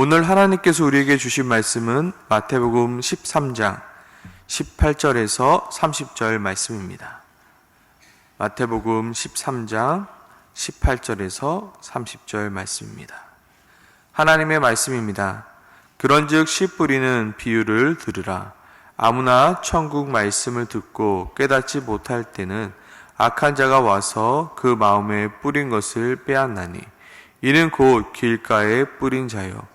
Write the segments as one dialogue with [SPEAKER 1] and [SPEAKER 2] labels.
[SPEAKER 1] 오늘 하나님께서 우리에게 주신 말씀은 마태복음 13장 18절에서 30절 말씀입니다. 마태복음 13장 18절에서 30절 말씀입니다. 하나님의 말씀입니다. 그런즉 씨 뿌리는 비유를 들으라. 아무나 천국 말씀을 듣고 깨닫지 못할 때는 악한 자가 와서 그 마음에 뿌린 것을 빼앗나니 이는 곧 길가에 뿌린 자요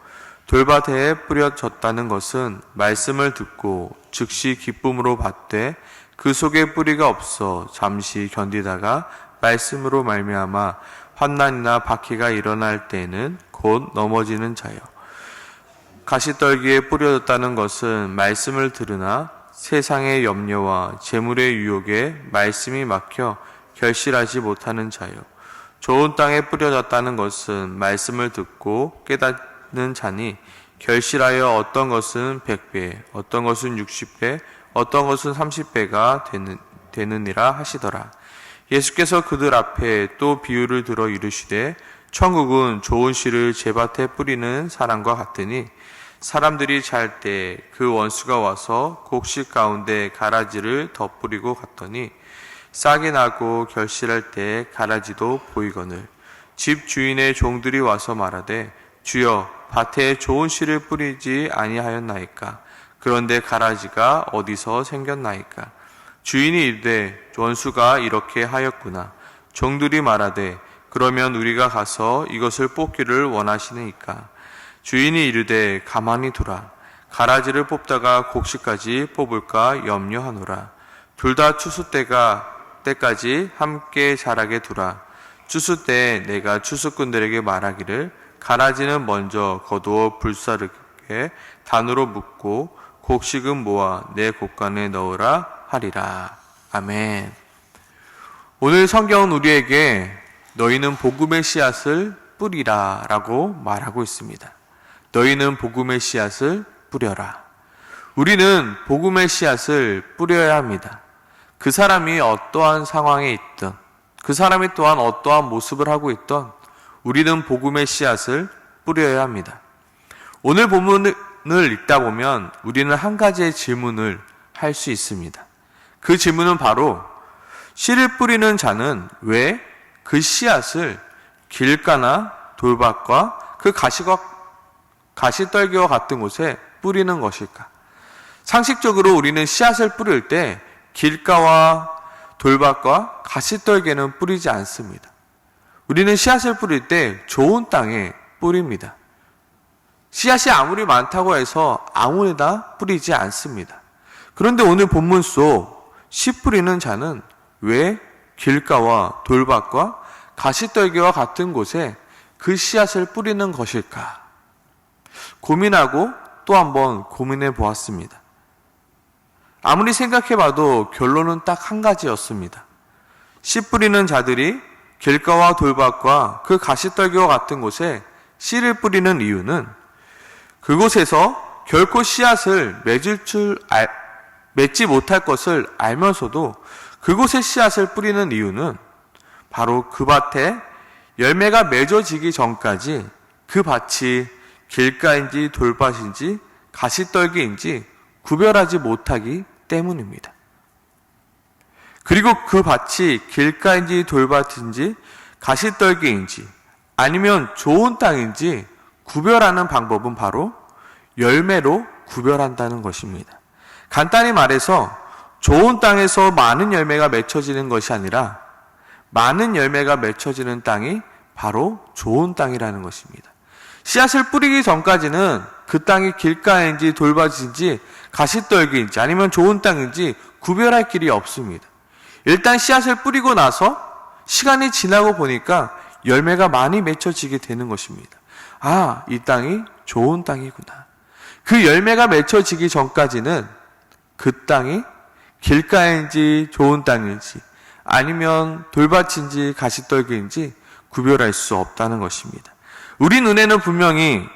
[SPEAKER 1] 돌밭에 뿌려졌다는 것은 말씀을 듣고 즉시 기쁨으로 받되 그 속에 뿌리가 없어 잠시 견디다가 말씀으로 말미암아 환난이나 박해가 일어날 때에는 곧 넘어지는 자요. 가시떨기에 뿌려졌다는 것은 말씀을 들으나 세상의 염려와 재물의 유혹에 말씀이 막혀 결실하지 못하는 자요. 좋은 땅에 뿌려졌다는 것은 말씀을 듣고 깨닫는 자니 결실하여 어떤 것은 100배, 어떤 것은 60배, 어떤 것은 30배가 되느니라 하시더라. 예수께서 그들 앞에 또 비유를 들어 이르시되 천국은 좋은 씨를 제밭에 뿌리는 사람과 같으니 사람들이 잘 때 그 원수가 와서 곡식 가운데 가라지를 덧뿌리고 갔더니 싹이 나고 결실할 때 가라지도 보이거늘 집 주인의 종들이 와서 말하되 주여 밭에 좋은 씨를 뿌리지 아니하였나이까? 그런데 가라지가 어디서 생겼나이까? 주인이 이르되 원수가 이렇게 하였구나. 종들이 말하되 그러면 우리가 가서 이것을 뽑기를 원하시니까? 주인이 이르되 가만히 두라. 가라지를 뽑다가 곡식까지 뽑을까 염려하노라. 둘 다 추수 때까지 함께 자라게 두라. 추수 때 내가 추수꾼들에게 말하기를 가라지는 먼저 거두어 불사르게 단으로 묶고 곡식은 모아 내 곡간에 넣으라 하리라. 아멘. 오늘 성경은 우리에게 너희는 복음의 씨앗을 뿌리라 라고 말하고 있습니다. 너희는 복음의 씨앗을 뿌려라. 우리는 복음의 씨앗을 뿌려야 합니다. 그 사람이 어떠한 상황에 있든 그 사람이 또한 어떠한 모습을 하고 있든 우리는 복음의 씨앗을 뿌려야 합니다. 오늘 본문을 읽다 보면 우리는 한 가지의 질문을 할 수 있습니다. 그 질문은 바로 씨를 뿌리는 자는 왜 그 씨앗을 길가나 돌밭과 그 가시떨기와 같은 곳에 뿌리는 것일까? 상식적으로 우리는 씨앗을 뿌릴 때 길가와 돌밭과 가시떨기에는 뿌리지 않습니다. 우리는 씨앗을 뿌릴 때 좋은 땅에 뿌립니다. 씨앗이 아무리 많다고 해서 아무데나 뿌리지 않습니다. 그런데 오늘 본문 속 씨 뿌리는 자는 왜 길가와 돌밭과 가시떨기와 같은 곳에 그 씨앗을 뿌리는 것일까? 고민하고 또 한번 고민해 보았습니다. 아무리 생각해봐도 결론은 딱 한 가지였습니다. 씨 뿌리는 자들이 길가와 돌밭과 그 가시떨기와 같은 곳에 씨를 뿌리는 이유는 그곳에서 결코 씨앗을 맺지 못할 것을 알면서도 그곳에 씨앗을 뿌리는 이유는 바로 그 밭에 열매가 맺어지기 전까지 그 밭이 길가인지 돌밭인지 가시떨기인지 구별하지 못하기 때문입니다. 그리고 그 밭이 길가인지 돌밭인지 가시떨기인지 아니면 좋은 땅인지 구별하는 방법은 바로 열매로 구별한다는 것입니다. 간단히 말해서 좋은 땅에서 많은 열매가 맺혀지는 것이 아니라 많은 열매가 맺혀지는 땅이 바로 좋은 땅이라는 것입니다. 씨앗을 뿌리기 전까지는 그 땅이 길가인지 돌밭인지 가시떨기인지 아니면 좋은 땅인지 구별할 길이 없습니다. 일단 씨앗을 뿌리고 나서 시간이 지나고 보니까 열매가 많이 맺혀지게 되는 것입니다. 아, 이 땅이 좋은 땅이구나. 그 열매가 맺혀지기 전까지는 그 땅이 길가인지 좋은 땅인지 아니면 돌밭인지 가시떨기인지 구별할 수 없다는 것입니다. 우리 눈에는 분명히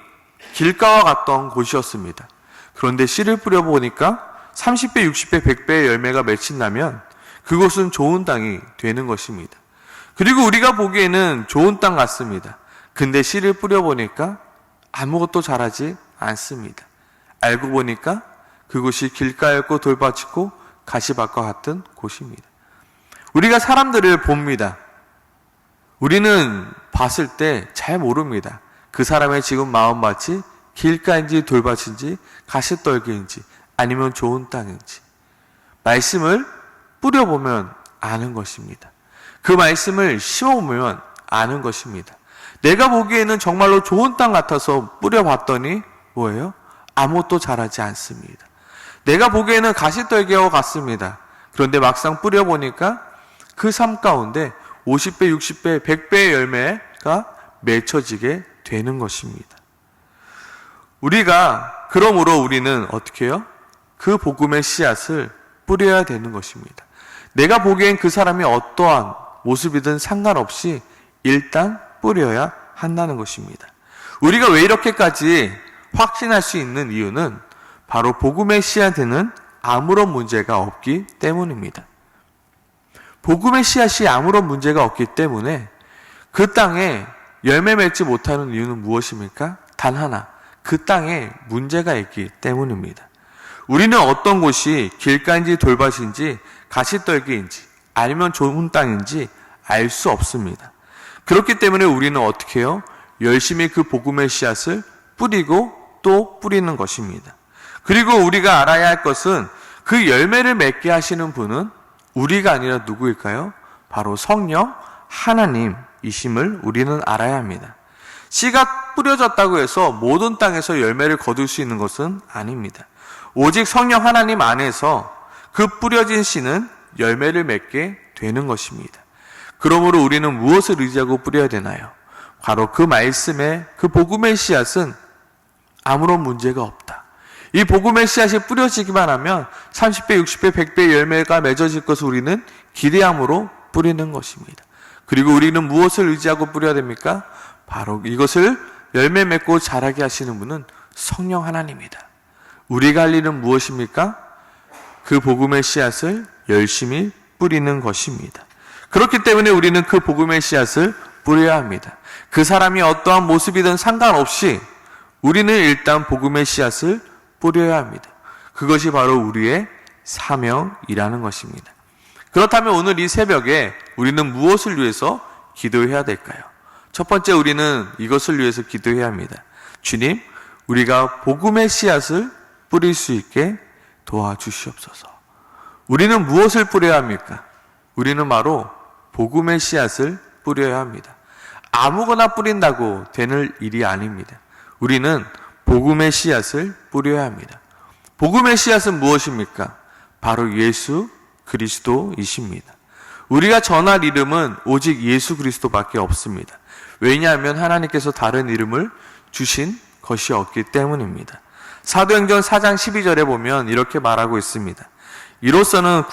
[SPEAKER 1] 길가와 같던 곳이었습니다. 그런데 씨를 뿌려보니까 30배, 60배, 100배의 열매가 맺힌다면 그곳은 좋은 땅이 되는 것입니다. 그리고 우리가 보기에는 좋은 땅 같습니다. 근데 씨를 뿌려보니까 아무것도 자라지 않습니다. 알고 보니까 그곳이 길가였고 돌밭이고 가시밭과 같은 곳입니다. 우리가 사람들을 봅니다. 우리는 봤을 때 잘 모릅니다. 그 사람의 지금 마음밭이 길가인지 돌밭인지 가시떨기인지 아니면 좋은 땅인지. 말씀을 뿌려보면 아는 것입니다. 그 말씀을 심어보면 아는 것입니다. 내가 보기에는 정말로 좋은 땅 같아서 뿌려봤더니 뭐예요? 아무것도 자라지 않습니다. 내가 보기에는 가시떨기와 같습니다. 그런데 막상 뿌려보니까 그 삶 가운데 50배, 60배, 100배의 열매가 맺혀지게 되는 것입니다. 그러므로 우리는 어떻게 해요? 그 복음의 씨앗을 뿌려야 되는 것입니다. 내가 보기엔 그 사람이 어떠한 모습이든 상관없이 일단 뿌려야 한다는 것입니다. 우리가 왜 이렇게까지 확신할 수 있는 이유는 바로 복음의 씨앗에는 아무런 문제가 없기 때문입니다. 복음의 씨앗이 아무런 문제가 없기 때문에 그 땅에 열매 맺지 못하는 이유는 무엇입니까? 단 하나, 그 땅에 문제가 있기 때문입니다. 우리는 어떤 곳이 길가인지 돌밭인지 가시떨기인지 아니면 좋은 땅인지 알 수 없습니다. 그렇기 때문에 우리는 어떻게 해요? 열심히 그 복음의 씨앗을 뿌리고 또 뿌리는 것입니다. 그리고 우리가 알아야 할 것은 그 열매를 맺게 하시는 분은 우리가 아니라 누구일까요? 바로 성령 하나님이심을 우리는 알아야 합니다. 씨가 뿌려졌다고 해서 모든 땅에서 열매를 거둘 수 있는 것은 아닙니다. 오직 성령 하나님 안에서 그 뿌려진 씨는 열매를 맺게 되는 것입니다. 그러므로 우리는 무엇을 의지하고 뿌려야 되나요? 바로 그 말씀에 그 복음의 씨앗은 아무런 문제가 없다. 이 복음의 씨앗이 뿌려지기만 하면 30배, 60배, 100배의 열매가 맺어질 것을 우리는 기대함으로 뿌리는 것입니다. 그리고 우리는 무엇을 의지하고 뿌려야 됩니까? 바로 이것을 열매 맺고 자라게 하시는 분은 성령 하나님이다. 우리가 할 일은 무엇입니까? 그 복음의 씨앗을 열심히 뿌리는 것입니다. 그렇기 때문에 우리는 그 복음의 씨앗을 뿌려야 합니다. 그 사람이 어떠한 모습이든 상관없이 우리는 일단 복음의 씨앗을 뿌려야 합니다. 그것이 바로 우리의 사명이라는 것입니다. 그렇다면 오늘 이 새벽에 우리는 무엇을 위해서 기도해야 될까요? 첫 번째, 우리는 이것을 위해서 기도해야 합니다. 주님, 우리가 복음의 씨앗을 뿌릴 수 있게 도와주시옵소서. 우리는 무엇을 뿌려야 합니까? 우리는 바로 복음의 씨앗을 뿌려야 합니다. 아무거나 뿌린다고 되는 일이 아닙니다. 우리는 복음의 씨앗을 뿌려야 합니다. 복음의 씨앗은 무엇입니까? 바로 예수 그리스도이십니다. 우리가 전할 이름은 오직 예수 그리스도밖에 없습니다. 왜냐하면 하나님께서 다른 이름을 주신 것이 없기 때문입니다. 사도행전 4장 12절에 보면 이렇게 말하고 있습니다. 이로서는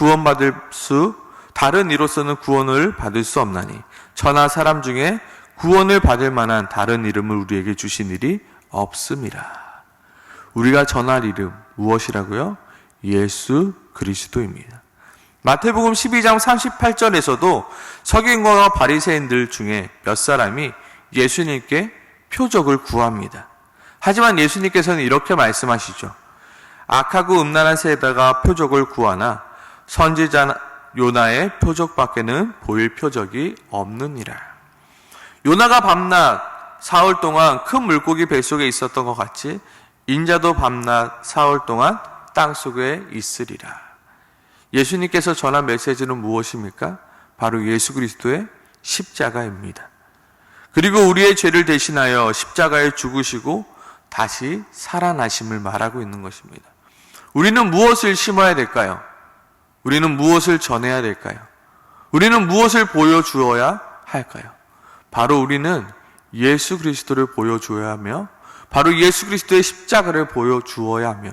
[SPEAKER 1] 다른 이로서는 구원을 받을 수 없나니 천하 사람 중에 구원을 받을 만한 다른 이름을 우리에게 주신 일이 없음이라. 우리가 전할 이름 무엇이라고요? 예수 그리스도입니다. 마태복음 12장 38절에서도 서기관과 바리새인들 중에 몇 사람이 예수님께 표적을 구합니다. 하지만 예수님께서는 이렇게 말씀하시죠. 악하고 음란한 새에다가 표적을 구하나 선지자 요나의 표적밖에는 보일 표적이 없느니라. 요나가 밤낮 사흘 동안 큰 물고기 뱃속에 있었던 것 같이 인자도 밤낮 사흘 동안 땅속에 있으리라. 예수님께서 전한 메시지는 무엇입니까? 바로 예수 그리스도의 십자가입니다. 그리고 우리의 죄를 대신하여 십자가에 죽으시고 다시 살아나심을 말하고 있는 것입니다. 우리는 무엇을 심어야 될까요? 우리는 무엇을 전해야 될까요? 우리는 무엇을 보여주어야 할까요? 바로 우리는 예수 그리스도를 보여주어야 하며 바로 예수 그리스도의 십자가를 보여주어야 하며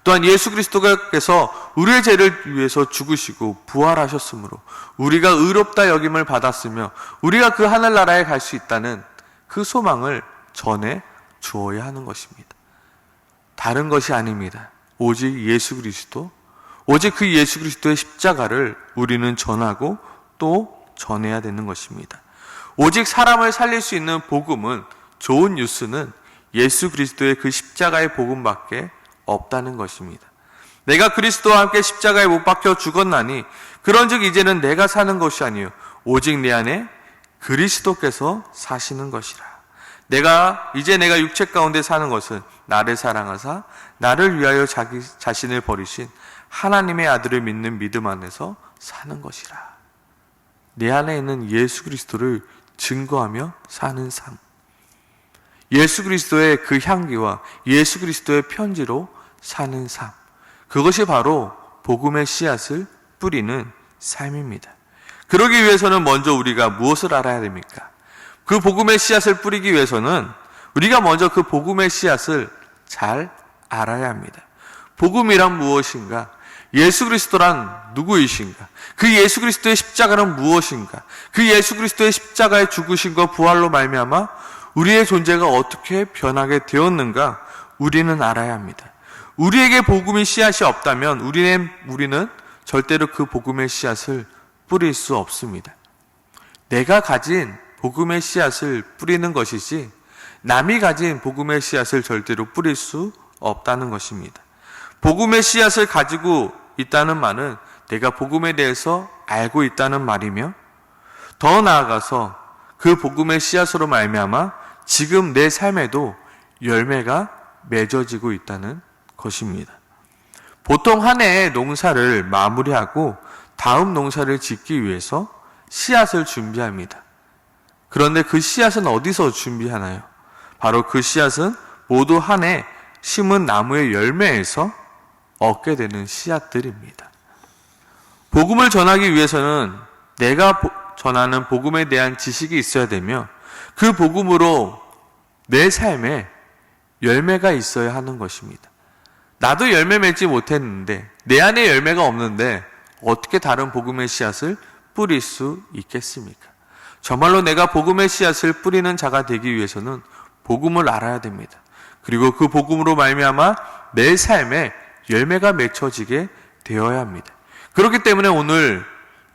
[SPEAKER 1] 또한 예수 그리스도께서 우리의 죄를 위해서 죽으시고 부활하셨으므로 우리가 의롭다 여김을 받았으며 우리가 그 하늘나라에 갈 수 있다는 그 소망을 전해 주어야 하는 것입니다. 다른 것이 아닙니다. 오직 예수 그리스도, 오직 그 예수 그리스도의 십자가를 우리는 전하고 또 전해야 되는 것입니다. 오직 사람을 살릴 수 있는 복음은, 좋은 뉴스는 예수 그리스도의 그 십자가의 복음밖에 없다는 것입니다. 내가 그리스도와 함께 십자가에 못 박혀 죽었나니 그런즉 이제는 내가 사는 것이 아니요 오직 내 안에 그리스도께서 사시는 것이라. 이제 내가 육체 가운데 사는 것은 나를 사랑하사 나를 위하여 자기 자신을 버리신 하나님의 아들을 믿는 믿음 안에서 사는 것이라. 내 안에 있는 예수 그리스도를 증거하며 사는 삶. 예수 그리스도의 그 향기와 예수 그리스도의 편지로 사는 삶. 그것이 바로 복음의 씨앗을 뿌리는 삶입니다. 그러기 위해서는 먼저 우리가 무엇을 알아야 됩니까? 그 복음의 씨앗을 뿌리기 위해서는 우리가 먼저 그 복음의 씨앗을 잘 알아야 합니다. 복음이란 무엇인가? 예수 그리스도란 누구이신가? 그 예수 그리스도의 십자가는 무엇인가? 그 예수 그리스도의 십자가의 죽으심과 부활로 말미암아 우리의 존재가 어떻게 변하게 되었는가? 우리는 알아야 합니다. 우리에게 복음의 씨앗이 없다면 우리는 절대로 그 복음의 씨앗을 뿌릴 수 없습니다. 내가 가진 복음의 씨앗을 뿌리는 것이지 남이 가진 복음의 씨앗을 절대로 뿌릴 수 없다는 것입니다. 복음의 씨앗을 가지고 있다는 말은 내가 복음에 대해서 알고 있다는 말이며 더 나아가서 그 복음의 씨앗으로 말미암아 지금 내 삶에도 열매가 맺어지고 있다는 것입니다. 보통 한 해의 농사를 마무리하고 다음 농사를 짓기 위해서 씨앗을 준비합니다. 그런데 그 씨앗은 어디서 준비하나요? 바로 그 씨앗은 모두 한 해 심은 나무의 열매에서 얻게 되는 씨앗들입니다. 복음을 전하기 위해서는 내가 전하는 복음에 대한 지식이 있어야 되며 그 복음으로 내 삶에 열매가 있어야 하는 것입니다. 나도 열매 맺지 못했는데 내 안에 열매가 없는데 어떻게 다른 복음의 씨앗을 뿌릴 수 있겠습니까? 정말로 내가 복음의 씨앗을 뿌리는 자가 되기 위해서는 복음을 알아야 됩니다. 그리고 그 복음으로 말미암아 내 삶에 열매가 맺혀지게 되어야 합니다. 그렇기 때문에 오늘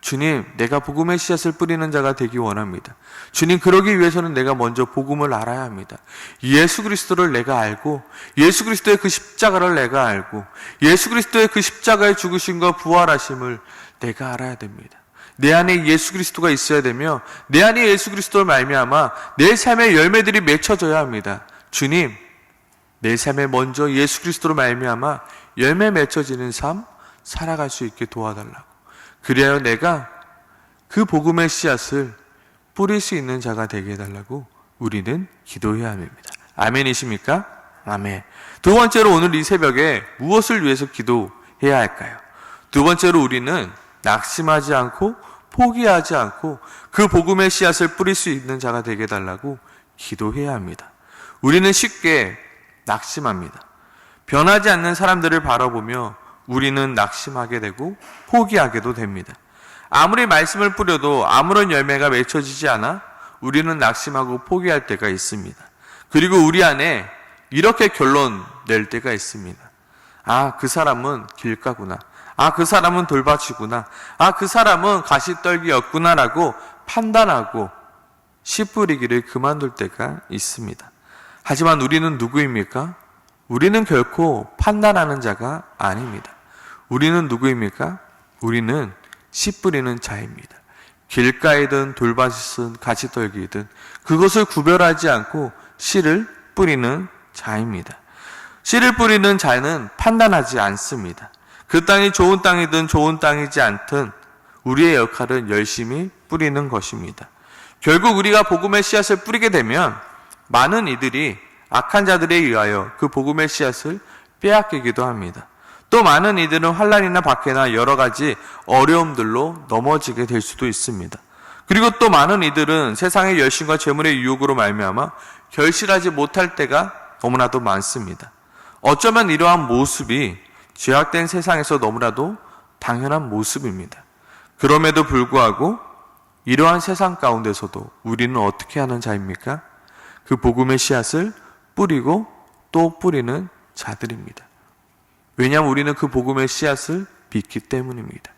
[SPEAKER 1] 주님, 내가 복음의 씨앗을 뿌리는 자가 되기 원합니다. 주님, 그러기 위해서는 내가 먼저 복음을 알아야 합니다. 예수 그리스도를 내가 알고 예수 그리스도의 그 십자가를 내가 알고 예수 그리스도의 그 십자가의 죽으심과 부활하심을 내가 알아야 됩니다. 내 안에 예수 그리스도가 있어야 되며 내 안에 예수 그리스도를 말미암아 내 삶의 열매들이 맺혀져야 합니다. 주님, 내 삶에 먼저 예수 그리스도로 말미암아 열매 맺혀지는 삶 살아갈 수 있게 도와달라고. 그리하여 내가 그 복음의 씨앗을 뿌릴 수 있는 자가 되게 해달라고 우리는 기도해야 합니다. 아멘이십니까? 아멘. 두 번째로 오늘 이 새벽에 무엇을 위해서 기도해야 할까요? 두 번째로 우리는 낙심하지 않고 포기하지 않고 그 복음의 씨앗을 뿌릴 수 있는 자가 되게 해달라고 기도해야 합니다. 우리는 쉽게 낙심합니다. 변하지 않는 사람들을 바라보며 우리는 낙심하게 되고 포기하게도 됩니다. 아무리 말씀을 뿌려도 아무런 열매가 맺혀지지 않아 우리는 낙심하고 포기할 때가 있습니다. 그리고 우리 안에 이렇게 결론 낼 때가 있습니다. 아, 그 사람은 길가구나. 아, 그 사람은 돌밭이구나. 아, 그 사람은 가시떨기였구나 라고 판단하고 씨 뿌리기를 그만둘 때가 있습니다. 하지만 우리는 누구입니까? 우리는 결코 판단하는 자가 아닙니다. 우리는 누구입니까? 우리는 씨 뿌리는 자입니다. 길가이든 돌밭이든 가시떨기이든 그것을 구별하지 않고 씨를 뿌리는 자입니다. 씨를 뿌리는 자는 판단하지 않습니다. 그 땅이 좋은 땅이든 좋은 땅이지 않든 우리의 역할은 열심히 뿌리는 것입니다. 결국 우리가 복음의 씨앗을 뿌리게 되면 많은 이들이 악한 자들에 의하여 그 복음의 씨앗을 빼앗기기도 합니다. 또 많은 이들은 환난이나 박해나 여러 가지 어려움들로 넘어지게 될 수도 있습니다. 그리고 또 많은 이들은 세상의 열심과 재물의 유혹으로 말미암아 결실하지 못할 때가 너무나도 많습니다. 어쩌면 이러한 모습이 죄악된 세상에서 너무나도 당연한 모습입니다. 그럼에도 불구하고 이러한 세상 가운데서도 우리는 어떻게 하는 자입니까? 그 복음의 씨앗을 뿌리고 또 뿌리는 자들입니다. 왜냐하면 우리는 그 복음의 씨앗을 믿기 때문입니다.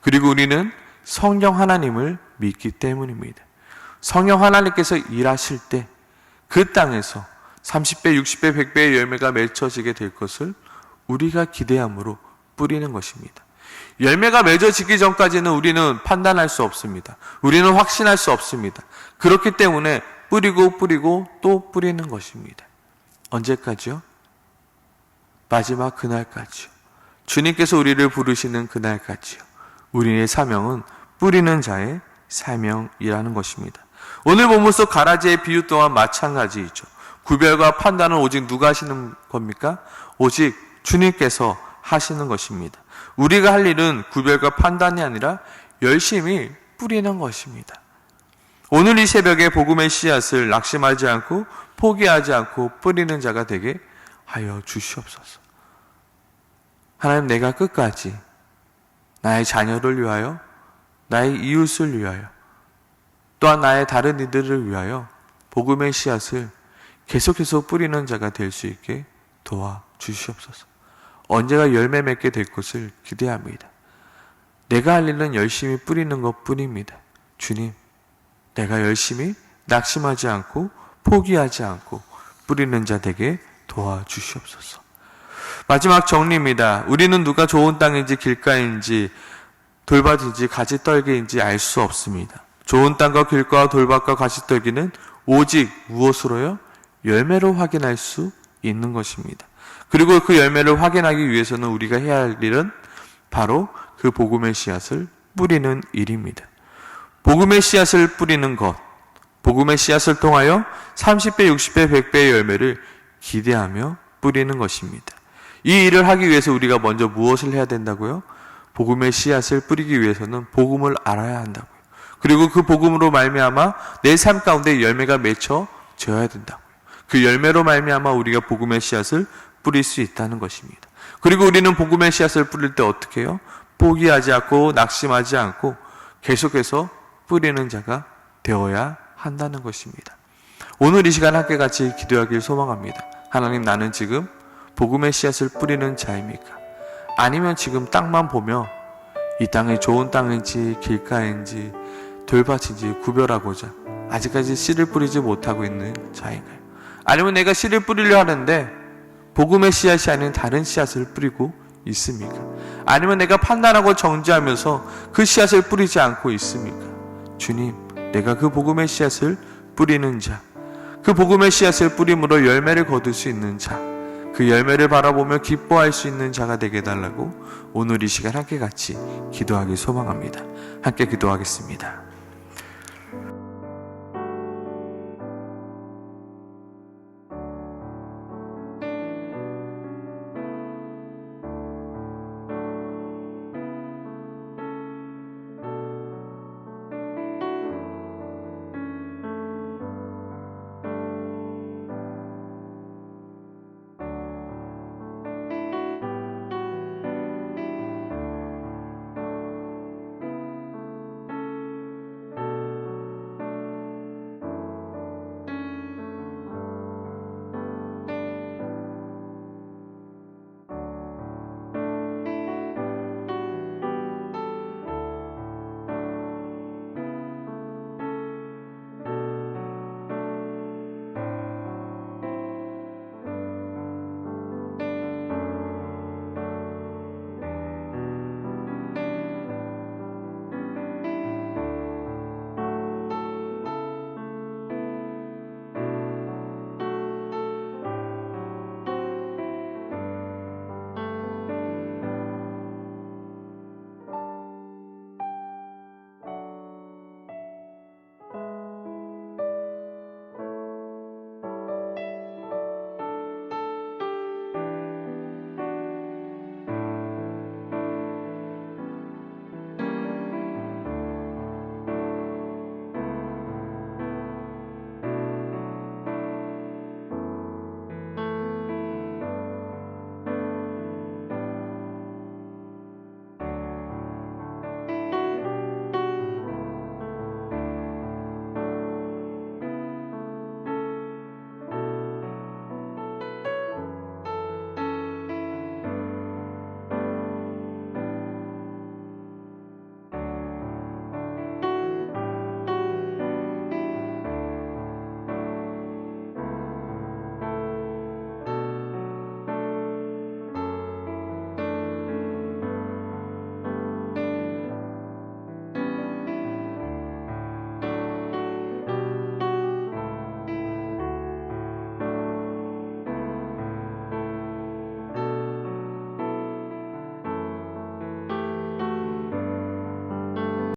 [SPEAKER 1] 그리고 우리는 성령 하나님을 믿기 때문입니다. 성령 하나님께서 일하실 때 그 땅에서 30배, 60배, 100배의 열매가 맺혀지게 될 것을 우리가 기대함으로 뿌리는 것입니다. 열매가 맺어지기 전까지는 우리는 판단할 수 없습니다. 우리는 확신할 수 없습니다. 그렇기 때문에 뿌리고 또 뿌리는 것입니다. 언제까지요? 마지막 그날까지요. 주님께서 우리를 부르시는 그날까지요. 우리의 사명은 뿌리는 자의 사명이라는 것입니다. 오늘 본문 속 가라지의 비유 또한 마찬가지이죠. 구별과 판단은 오직 누가 하시는 겁니까? 오직 주님께서 하시는 것입니다. 우리가 할 일은 구별과 판단이 아니라 열심히 뿌리는 것입니다. 오늘 이 새벽에 복음의 씨앗을 낙심하지 않고 포기하지 않고 뿌리는 자가 되게 하여 주시옵소서. 하나님, 내가 끝까지 나의 자녀를 위하여, 나의 이웃을 위하여, 또한 나의 다른 이들을 위하여 복음의 씨앗을 계속해서 뿌리는 자가 될 수 있게 도와주시옵소서. 언제가 열매 맺게 될 것을 기대합니다. 내가 할 일은 열심히 뿌리는 것뿐입니다. 주님, 내가 열심히 낙심하지 않고 포기하지 않고 뿌리는 자 되게 도와주시옵소서. 마지막 정리입니다. 우리는 누가 좋은 땅인지 길가인지 돌밭인지 가지떨기인지 알 수 없습니다. 좋은 땅과 길가와 돌밭과 가지떨기는 오직 무엇으로요? 열매로 확인할 수 있는 것입니다. 그리고 그 열매를 확인하기 위해서는 우리가 해야 할 일은 바로 그 복음의 씨앗을 뿌리는 일입니다. 복음의 씨앗을 뿌리는 것, 복음의 씨앗을 통하여 30배, 60배, 100배의 열매를 기대하며 뿌리는 것입니다. 이 일을 하기 위해서 우리가 먼저 무엇을 해야 된다고요? 복음의 씨앗을 뿌리기 위해서는 복음을 알아야 한다고요. 그리고 그 복음으로 말미암아 내 삶 가운데 열매가 맺혀져야 된다고요. 그 열매로 말미암아 우리가 복음의 씨앗을 뿌릴 수 있다는 것입니다. 그리고 우리는 복음의 씨앗을 뿌릴 때 어떻게 해요? 포기하지 않고 낙심하지 않고 계속해서 뿌리는 자가 되어야 한다는 것입니다. 오늘 이 시간 함께 같이 기도하길 소망합니다. 하나님, 나는 지금 복음의 씨앗을 뿌리는 자입니까? 아니면 지금 땅만 보며 이 땅이 좋은 땅인지 길가인지 돌밭인지 구별하고자 아직까지 씨를 뿌리지 못하고 있는 자인가요? 아니면 내가 씨를 뿌리려 하는데 복음의 씨앗이 아닌 다른 씨앗을 뿌리고 있습니까? 아니면 내가 판단하고 정죄하면서 그 씨앗을 뿌리지 않고 있습니까? 주님, 내가 그 복음의 씨앗을 뿌리는 자, 그 복음의 씨앗을 뿌림으로 열매를 거둘 수 있는 자, 그 열매를 바라보며 기뻐할 수 있는 자가 되게 해달라고 오늘 이 시간 함께 같이 기도하길 소망합니다. 함께 기도하겠습니다.